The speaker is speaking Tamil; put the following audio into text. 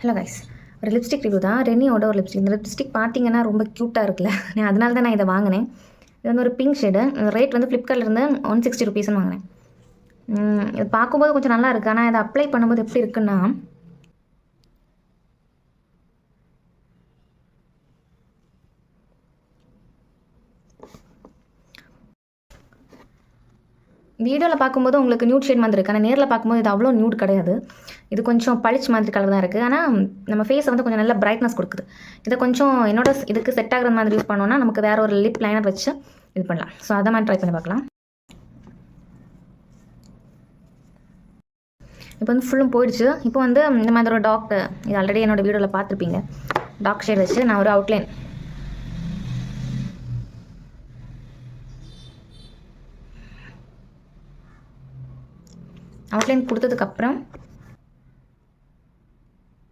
ஹலோ கைஸ், ஒரு லிப்ஸ்டிக் ரிவ்யூ தான். ரெனியோட ஒரு லிப்ஸ்டிக். இந்த லிப்ஸ்டிக் பார்த்தீங்கன்னா ரொம்ப க்யூட்டாக இருக்குல்ல, அதனால தான் நான் இதை வாங்கினேன். இது வந்து ஒரு பிங்க் ஷேடு. ரேட் வந்து ஃப்ளிப்கார்ட்லேருந்து 160 ருபீஸ்னு வாங்கினேன். இது பார்க்கும்போது கொஞ்சம் நல்லா இருக்குது. ஆனால் இதை அப்ளை பண்ணும்போது எப்படி இருக்குன்னா, வீடியோவில் பார்க்கும்போது உங்களுக்கு நியூட் ஷேட் மாதிரி இருக்குது. ஆனால் நேரில் பார்க்கும்போது இது அவ்வளோ நியூட் கிடையாது. இது கொஞ்சம் பளிச்சு மாதிரி கலர் தான் இருக்குது. ஆனால் நம்ம ஃபேஸை வந்து கொஞ்சம் நல்ல பிரைட்னஸ் கொடுக்குது. இதை கொஞ்சம் என்னோட இதுக்கு செட் ஆகிற மாதிரி யூஸ் பண்ணோன்னா நமக்கு வேறு ஒரு லிப் லைனர் வச்சு இது பண்ணலாம். ஸோ அதை மாதிரி ட்ரை பண்ணி பார்க்கலாம். இப்போ வந்து ஃபுல்லும் போயிடுச்சு. இப்போ வந்து இந்த மாதிரி ஒரு டாக், இது ஆல்ரெடி என்னோடய வீடியோவில் பார்த்துருப்பீங்க. டாக் ஷேட் வச்சு நான் ஒரு அவுட்லைன் கொடுத்ததுக்கப்புறம்